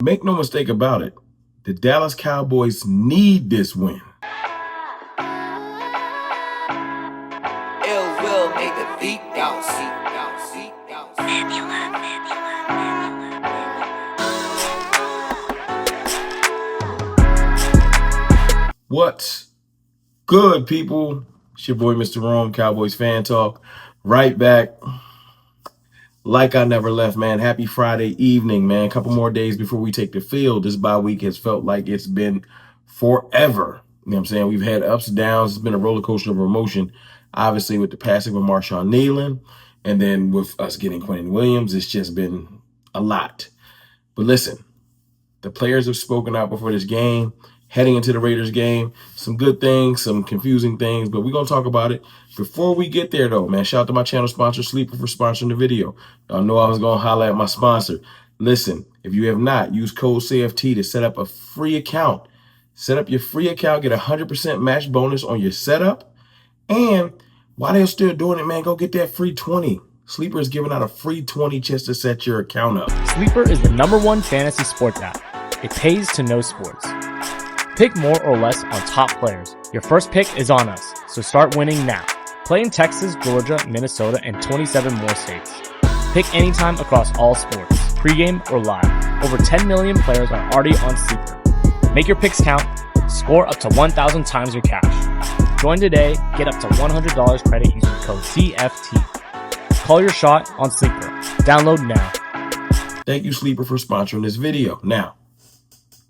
Make no mistake about it, the Dallas Cowboys need this win. Will make the beat bounce. What's good, people? It's your boy, Mr. Rome, Cowboys Fan Talk. Right back. Like I never left, man. Happy Friday evening, man. A couple more days before we take the field. This bye week has felt like it's been forever. You know what I'm saying? We've had ups and downs. It's been a roller coaster of emotion. Obviously, with the passing of Marshawn Nealon, and then with us getting Quinnon Williams, it's just been a lot. But listen, the players have spoken out before this game, heading into the Raiders game. Some good things, some confusing things, but we're going to talk about it. Before we get there, though, man, shout out to my channel sponsor, Sleeper, for sponsoring the video. Y'all know I was going to holler at my sponsor. Listen, if you have not, use code CFT to set up a free account. Set up your free account, get a 100% match bonus on your setup. And while they're still doing it, man, go get that free 20. Sleeper is giving out a free 20 just to set your account up. Sleeper is the #1 fantasy sports app. It pays to know sports. Pick more or less on top players. Your first pick is on us, so start winning now. Play in Texas, Georgia, Minnesota, and 27 more states. Pick anytime across all sports, pregame or live. Over 10 million players are already on Sleeper. Make your picks count. Score up to 1,000 times your cash. Join today. Get up to $100 credit using code CFT. Call your shot on Sleeper. Download now. Thank you, Sleeper, for sponsoring this video. Now,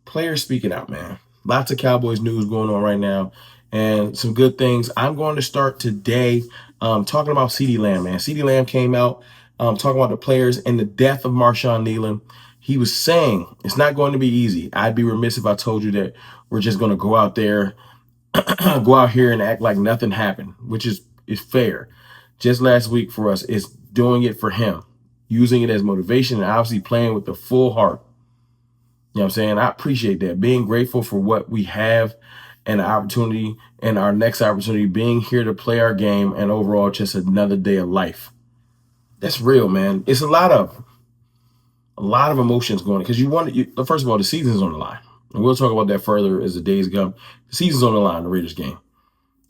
players speaking out, man. Lots of Cowboys news going on right now and some good things. I'm going to start today talking about CeeDee Lamb, man. CeeDee Lamb came out talking about the players and the death of Marshawn Nealon. He was saying it's not going to be easy. I'd be remiss if I told you that we're just going to go out there, go out here and act like nothing happened, which is fair. Just last week for us, it's doing it for him, using it as motivation and obviously playing with the full heart. You know what I'm saying? I appreciate that. Being grateful for what we have and the opportunity and our next opportunity, being here to play our game and overall just another day of life. That's real, man. It's a lot of emotions going on because first of all, the season's on the line. And we'll talk about that further as the days come. The season's on the line, the Raiders game.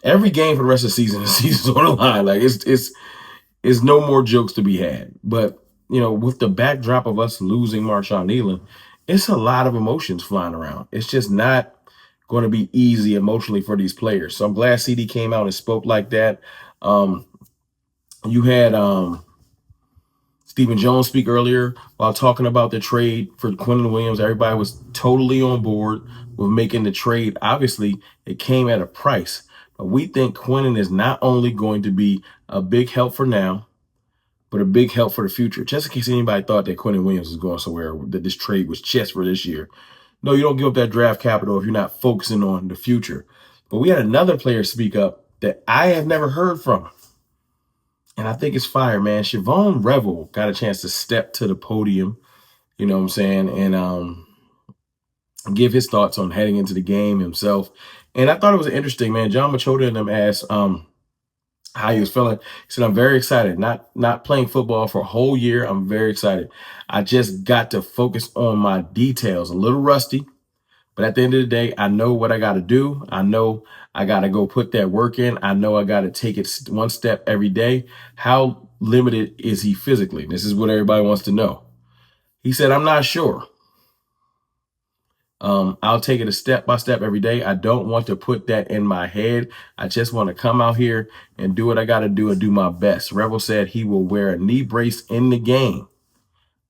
Every game for the rest of the season's on the line. Like it's no more jokes to be had. But, you know, with the backdrop of us losing Marshawn Nealon, it's a lot of emotions flying around. It's just not going to be easy emotionally for these players. So I'm glad CD came out and spoke like that. You had Stephen Jones speak earlier while talking about the trade for Quinnon Williams. Everybody was totally on board with making the trade. Obviously, it came at a price. But we think Quinnon is not only going to be a big help for now, but a big help for the future. Just in case anybody thought that Quinnon Williams was going somewhere, that this trade was just for this year. No, you don't give up that draft capital if you're not focusing on the future. But we had another player speak up that I have never heard from. And I think it's fire, man. Siobhan Revel got a chance to step to the podium, you know what I'm saying, and give his thoughts on heading into the game himself. And I thought it was interesting, man. John Machota and them asked how he was feeling. He said, I'm very excited. Not playing football for a whole year. I'm very excited. I just got to focus on my details. A little rusty, but at the end of the day, I know what I got to do. I know I got to go put that work in. I know I got to take it one step every day. How limited is he physically? This is what everybody wants to know. He said, I'm not sure. I'll take it a step by step every day. I don't want to put that in my head. I just want to come out here and do what I got to do and do my best. Revel said he will wear a knee brace in the game.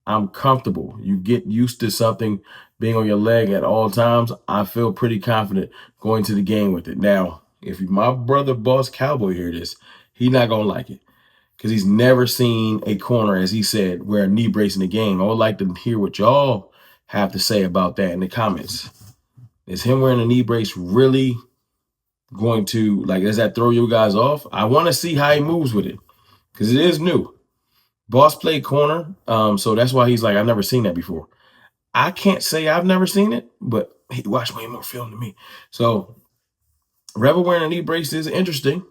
I'm comfortable. You get used to something being on your leg at all times. I feel pretty confident going to the game with it. Now, if my brother Boss Cowboy hear this, he's not going to like it because he's never seen a corner, as he said, wear a knee brace in the game. I would like to hear what y'all have to say about that in the comments. Is him wearing a knee brace really going to, like, does that throw you guys off? I want to see how he moves with it because it is new. Boss played corner, so that's why he's like, I've never seen that before. I can't say I've never seen it, but he watched way more film than me. So Revel wearing a knee brace is interesting,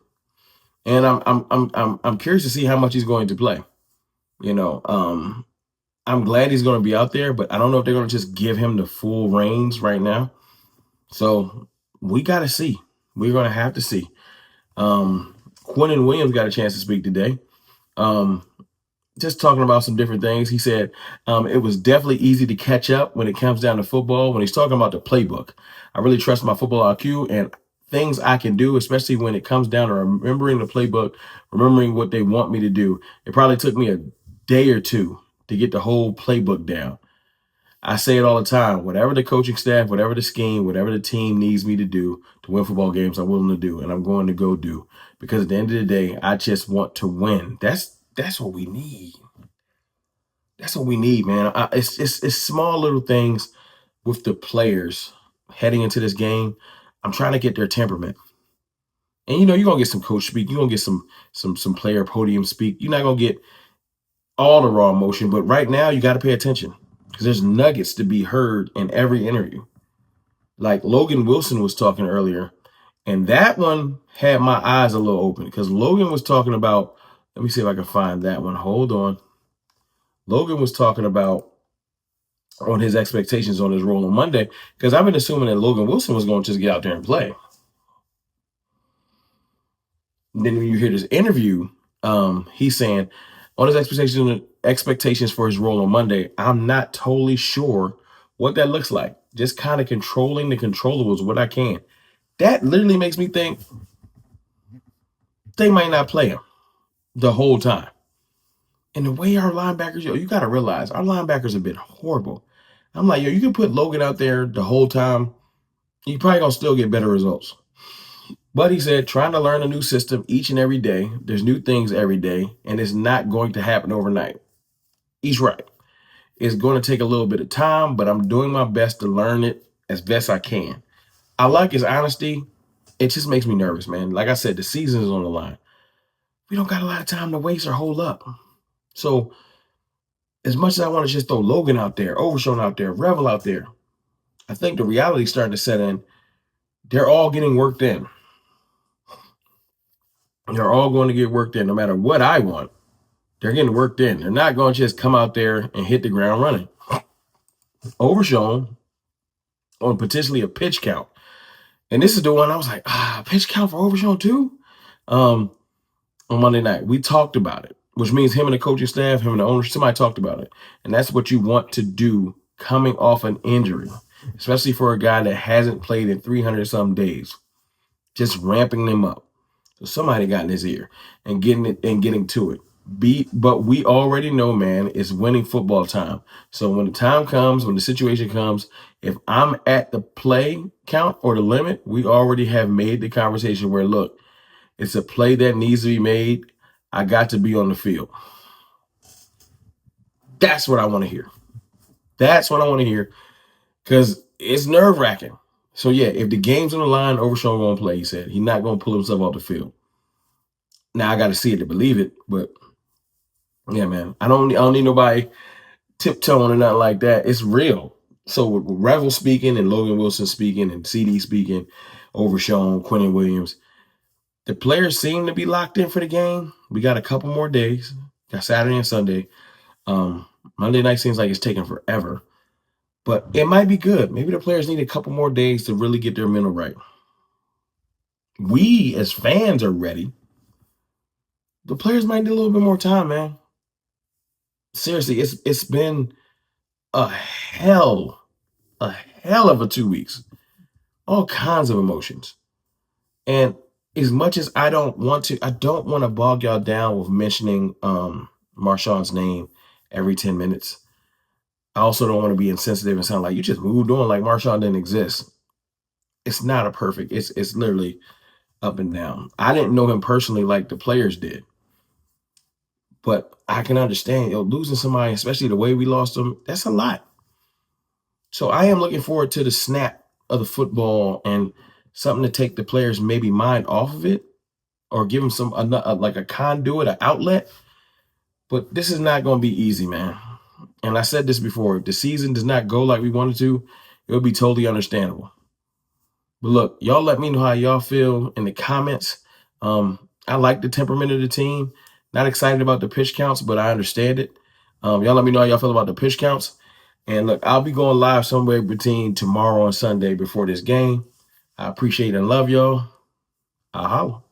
and I'm curious to see how much he's going to play. You know, I'm glad he's going to be out there, but I don't know if they're going to just give him the full reins right now. So we got to see. We're going to have to see. Quinnon Williams got a chance to speak today. Just talking about some different things. He said it was definitely easy to catch up when it comes down to football. When he's talking about the playbook, I really trust my football IQ and things I can do, especially when it comes down to remembering the playbook, remembering what they want me to do. It probably took me a day or two to get the whole playbook down. I say it all the time. Whatever the coaching staff, whatever the scheme, whatever the team needs me to do to win football games, I'm willing to do, and I'm going to go do. Because at the end of the day, I just want to win. That's what we need. That's what we need, man. It's small little things with the players heading into this game. I'm trying to get their temperament. And you're gonna get some coach speak. You're gonna get some player podium speak. You're not gonna get all the raw emotion, but right now you got to pay attention because there's nuggets to be heard in every interview. Like Logan Wilson was talking earlier, and that one had my eyes a little open because Logan was talking about. Let me see if I can find that one. Hold on. Logan was talking about on his expectations on his role on Monday because I've been assuming that Logan Wilson was going to just get out there and play. And then when you hear this interview, he's saying on his expectations for his role on Monday, I'm not totally sure what that looks like. Just kind of controlling the controllables what I can. That literally makes me think they might not play him the whole time. And the way our linebackers, you got to realize our linebackers have been horrible. I'm like, you can put Logan out there the whole time. You probably going to still get better results. But he said, trying to learn a new system each and every day. There's new things every day, and it's not going to happen overnight. He's right. It's going to take a little bit of time, but I'm doing my best to learn it as best I can. I like his honesty. It just makes me nervous, man. Like I said, the season is on the line. We don't got a lot of time to waste or hold up. So as much as I want to just throw Logan out there, Overshown out there, Revel out there, I think the reality is starting to set in. They're all getting worked in. They're all going to get worked in no matter what I want. They're getting worked in. They're not going to just come out there and hit the ground running. Overshown on potentially a pitch count. And this is the one I was like, pitch count for Overshown too? On Monday night, we talked about it, which means him and the coaching staff, him and the owner, somebody talked about it. And that's what you want to do coming off an injury, especially for a guy that hasn't played in 300-some days. Just ramping them up. So somebody got in his ear and getting to it. But we already know, man, it's winning football time. So when the time comes, when the situation comes, if I'm at the play count or the limit, we already have made the conversation where, look, it's a play that needs to be made. I got to be on the field. That's what I want to hear. That's what I want to hear because it's nerve-wracking. So, yeah, if the game's on the line, Overshawn going to play, he said. He's not going to pull himself off the field. Now, I got to see it to believe it, but, yeah, man, I don't need nobody tiptoeing or nothing like that. It's real. So, with Revel speaking and Logan Wilson speaking and CD speaking, Overshawn, Quinnon Williams, the players seem to be locked in for the game. We got a couple more days. Got Saturday and Sunday. Monday night seems like it's taking forever. But it might be good. Maybe the players need a couple more days to really get their mental right. We, as fans, are ready. The players might need a little bit more time, man. Seriously, it's been a hell of a 2 weeks. All kinds of emotions. And as much as I don't want to bog y'all down with mentioning Marshawn's name every 10 minutes. I also don't want to be insensitive and sound like you just moved on like Marshawn didn't exist. It's not a perfect. It's literally up and down. I didn't know him personally like the players did. But I can understand, losing somebody, especially the way we lost them, that's a lot. So I am looking forward to the snap of the football and something to take the players' maybe mind off of it or give them like a conduit, an outlet. But this is not going to be easy, man. And I said this before, if the season does not go like we wanted to, it would be totally understandable. But look, y'all let me know how y'all feel in the comments. I like the temperament of the team. Not excited about the pitch counts, but I understand it. Y'all let me know how y'all feel about the pitch counts. And look, I'll be going live somewhere between tomorrow and Sunday before this game. I appreciate and love y'all. I'll holla.